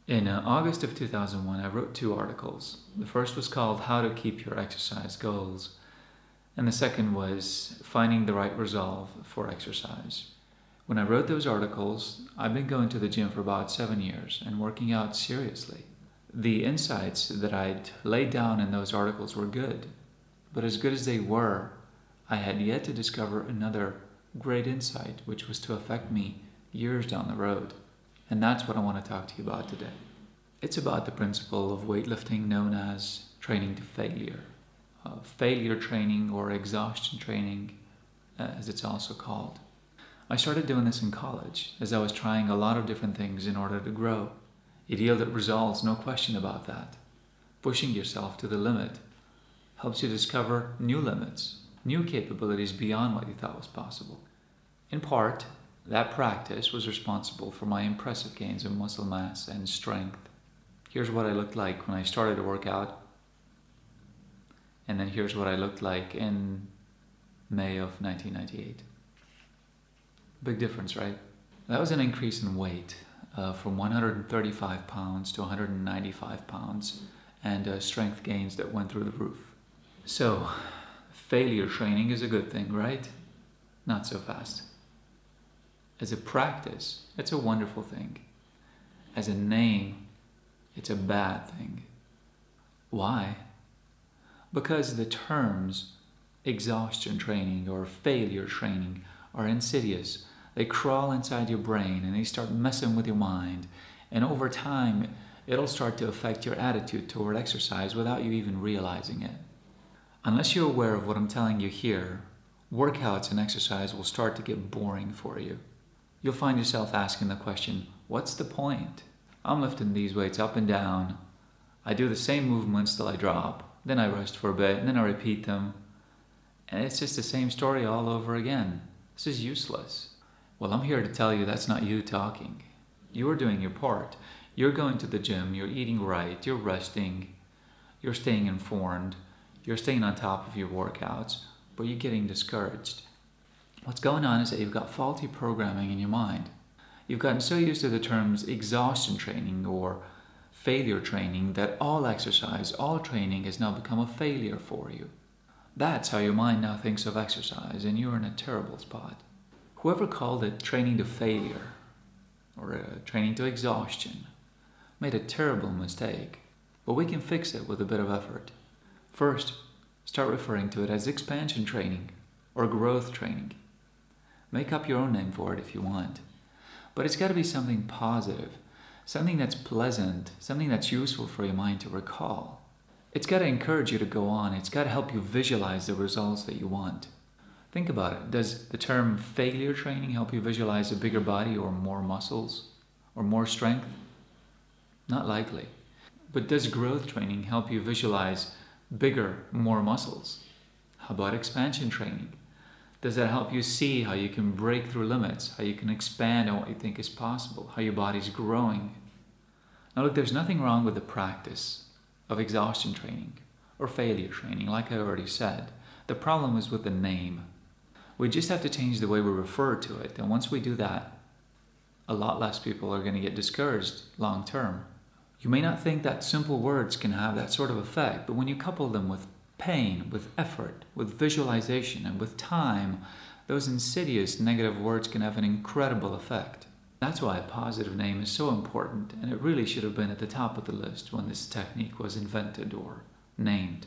In August of 2001, I wrote 2 articles. The first was called How to Keep Your Exercise Goals, and the second was Finding the Right Resolve for Exercise. When I wrote those articles, I've been going to the gym for about 7 years and working out seriously. The insights that I'd laid down in those articles were good, but as good as they were, I had yet to discover another great insight, which was to affect me years down the road. And that's what I want to talk to you about today. It's about the principle of weightlifting known as training to failure. Failure training, or exhaustion training, as it's also called. I started doing this in college as I was trying a lot of different things in order to grow. It yielded results, no question about that. Pushing yourself to the limit helps you discover new limits, new capabilities beyond what you thought was possible. In part, that practice was responsible for my impressive gains in muscle mass and strength. Here's what I looked like when I started to work out, and then here's what I looked like in May of 1998. Big difference, right? That was an increase in weight from 135 pounds to 195 pounds, and strength gains that went through the roof. So, failure training is a good thing, right? Not so fast. As a practice, it's a wonderful thing. As a name, it's a bad thing. Why? Because the terms exhaustion training or failure training are insidious. They crawl inside your brain and they start messing with your mind. And over time, it'll start to affect your attitude toward exercise without you even realizing it. Unless you're aware of what I'm telling you here, workouts and exercise will start to get boring for you. You'll find yourself asking the question, what's the point? I'm lifting these weights up and down. I do the same movements till I drop. Then I rest for a bit, and then I repeat them. And it's just the same story all over again. This is useless. Well, I'm here to tell you that's not you talking. You're doing your part. You're going to the gym, you're eating right, you're resting, you're staying informed, you're staying on top of your workouts, but you're getting discouraged. What's going on is that you've got faulty programming in your mind. You've gotten so used to the terms exhaustion training or failure training that all exercise, all training has now become a failure for you. That's how your mind now thinks of exercise, and you're in a terrible spot. Whoever called it training to failure or training to exhaustion made a terrible mistake, but we can fix it with a bit of effort. First, start referring to it as expansion training or growth training. Make up your own name for it if you want. But it's got to be something positive, something that's pleasant, something that's useful for your mind to recall. It's got to encourage you to go on. It's got to help you visualize the results that you want. Think about it. Does the term failure training help you visualize a bigger body or more muscles or more strength? Not likely. But does growth training help you visualize bigger, more muscles? How about expansion training? Does that help you see how you can break through limits, how you can expand on what you think is possible, how your body's growing? Now look, there's nothing wrong with the practice of exhaustion training or failure training, like I already said. The problem is with the name. We just have to change the way we refer to it, and once we do that, a lot less people are going to get discouraged long term. You may not think that simple words can have that sort of effect, but when you couple them with pain, with effort, with visualization, and with time, those insidious negative words can have an incredible effect. That's why a positive name is so important, and it really should have been at the top of the list when this technique was invented or named.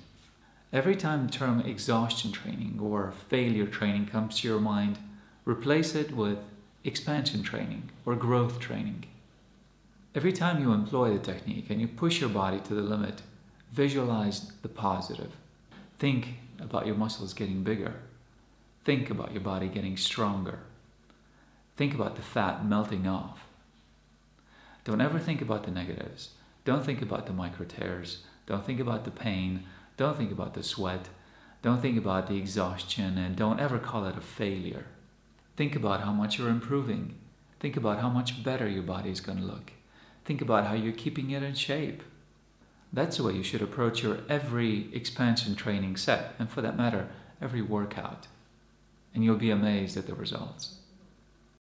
Every time the term exhaustion training or failure training comes to your mind, replace it with expansion training or growth training. Every time you employ the technique and you push your body to the limit, visualize the positive. Think about your muscles getting bigger. Think about your body getting stronger. Think about the fat melting off. Don't ever think about the negatives. Don't think about the micro tears. Don't think about the pain. Don't think about the sweat. Don't think about the exhaustion, and don't ever call it a failure. Think about how much you're improving. Think about how much better your body is going to look. Think about how you're keeping it in shape. That's the way you should approach your every expansion training set, and for that matter, every workout. And you'll be amazed at the results.